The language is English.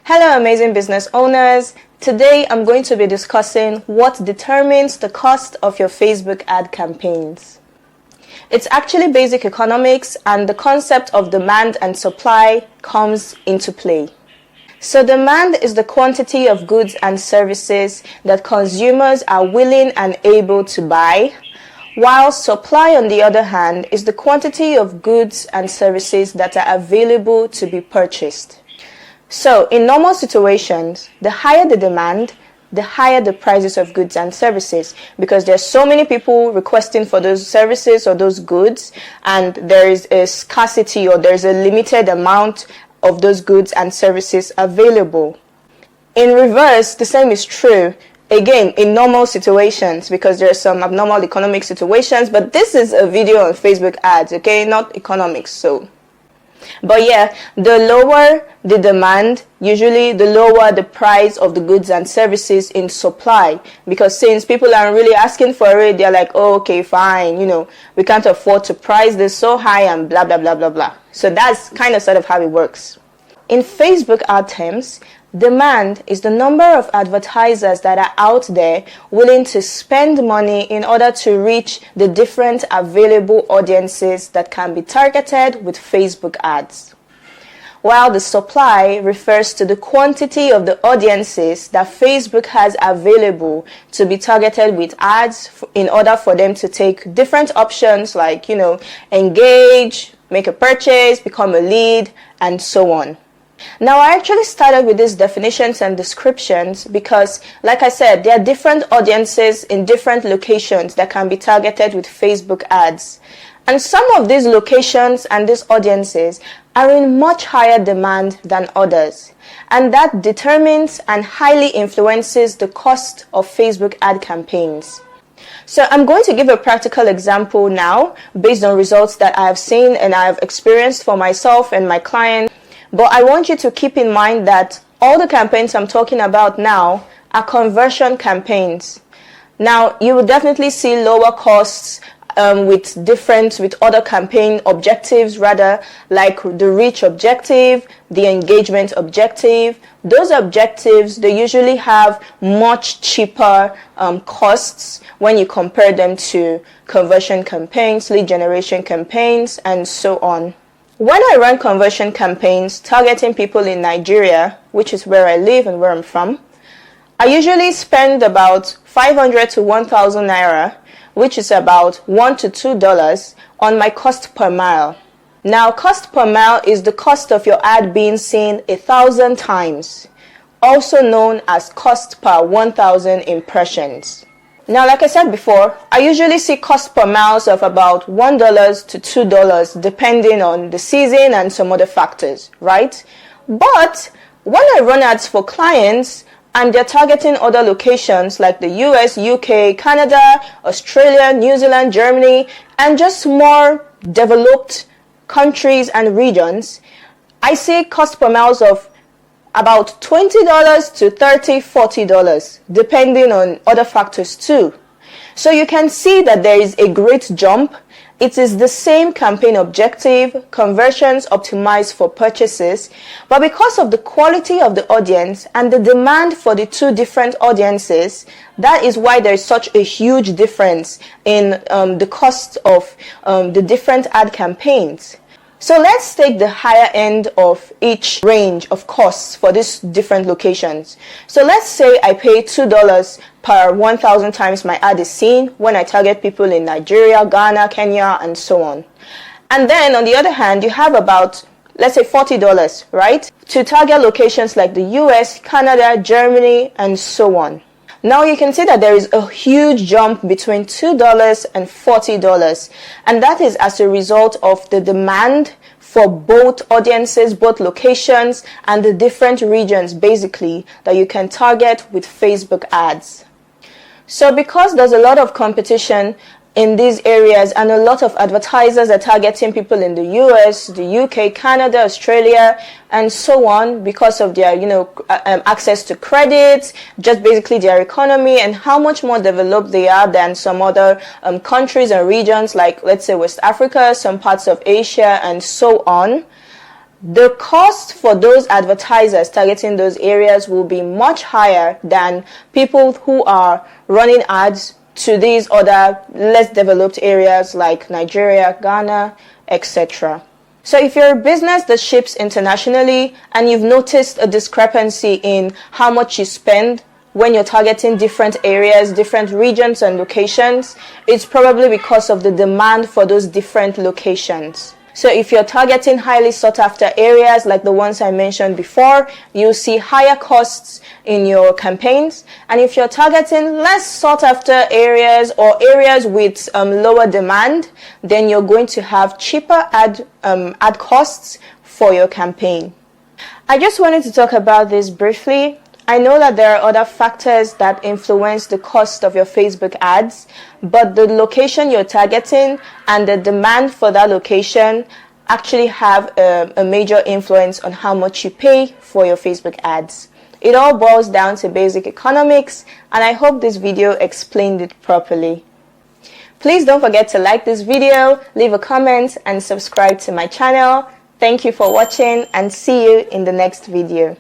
Hello amazing business owners. Today I'm going to be discussing what determines the cost of your Facebook ad campaigns. It's actually basic economics and the concept of demand and supply comes into play. So demand is the quantity of goods and services that consumers are willing and able to buy, while supply on the other hand is the quantity of goods and services that are available to be purchased. So in normal situations, the higher the demand, the higher the prices of goods and services, because there's so many people requesting for those services or those goods, and there is a scarcity or there's a limited amount of those goods and services available. In reverse, the same is true, again, in normal situations, because there are some abnormal economic situations, but this is a video on Facebook ads, okay, not economics, But yeah, the lower the demand, usually the lower the price of the goods and services in supply. Because since people aren't really asking for it, they're like, oh, okay, fine, we can't afford to price this so high and blah, blah, blah, blah, blah. So that's kind of sort of how it works. In Facebook ad terms, demand is the number of advertisers that are out there willing to spend money in order to reach the different available audiences that can be targeted with Facebook ads. While the supply refers to the quantity of the audiences that Facebook has available to be targeted with ads in order for them to take different options like, engage, make a purchase, become a lead, and so on. Now, I actually started with these definitions and descriptions because, like I said, there are different audiences in different locations that can be targeted with Facebook ads. And some of these locations and these audiences are in much higher demand than others. And that determines and highly influences the cost of Facebook ad campaigns. So I'm going to give a practical example now based on results that I have seen and I have experienced for myself and my clients. But I want you to keep in mind that all the campaigns I'm talking about now are conversion campaigns. Now, you will definitely see lower costs with other campaign objectives, rather, like the reach objective, the engagement objective. Those objectives, they usually have much cheaper costs when you compare them to conversion campaigns, lead generation campaigns, and so on. When I run conversion campaigns targeting people in Nigeria, which is where I live and where I'm from, I usually spend about 500 to 1,000 naira, which is about $1 to $2 on my cost per mile. Now, cost per mile is the cost of your ad being seen 1,000 times, also known as cost per 1,000 impressions. Now, like I said before, I usually see cost per miles of about $1 to $2 depending on the season and some other factors, right? But when I run ads for clients and they're targeting other locations like the US, UK, Canada, Australia, New Zealand, Germany, and just more developed countries and regions, I see cost per miles of about $20 to $30, $40, depending on other factors too. So you can see that there is a great jump. It is the same campaign objective, conversions optimized for purchases, but because of the quality of the audience and the demand for the two different audiences, that is why there is such a huge difference in the cost of the different ad campaigns. So let's take the higher end of each range of costs for these different locations. So let's say I pay $2 per 1,000 times my ad is seen when I target people in Nigeria, Ghana, Kenya, and so on. And then on the other hand, you have about, let's say $40, right? To target locations like the US, Canada, Germany, and so on. Now you can see that there is a huge jump between $2 and $40, and that is as a result of the demand for both audiences, both locations, and the different regions basically that you can target with Facebook ads. So because there's a lot of competition in these areas and a lot of advertisers are targeting people in the US, the UK, Canada, Australia, and so on because of their, access to credit, just basically their economy and how much more developed they are than some other countries and regions like, let's say, West Africa, some parts of Asia, and so on. the cost for those advertisers targeting those areas will be much higher than people who are running ads to these other less developed areas like Nigeria, Ghana, etc. So if you're a business that ships internationally and you've noticed a discrepancy in how much you spend when you're targeting different areas, different regions and locations, it's probably because of the demand for those different locations. So if you're targeting highly sought after areas like the ones I mentioned before, you'll see higher costs in your campaigns. And if you're targeting less sought after areas or areas with lower demand, then you're going to have cheaper ad costs for your campaign. I just wanted to talk about this briefly. I know that there are other factors that influence the cost of your Facebook ads, but the location you're targeting and the demand for that location actually have a major influence on how much you pay for your Facebook ads. It all boils down to basic economics, and I hope this video explained it properly. Please don't forget to like this video, leave a comment, and subscribe to my channel. Thank you for watching, and see you in the next video.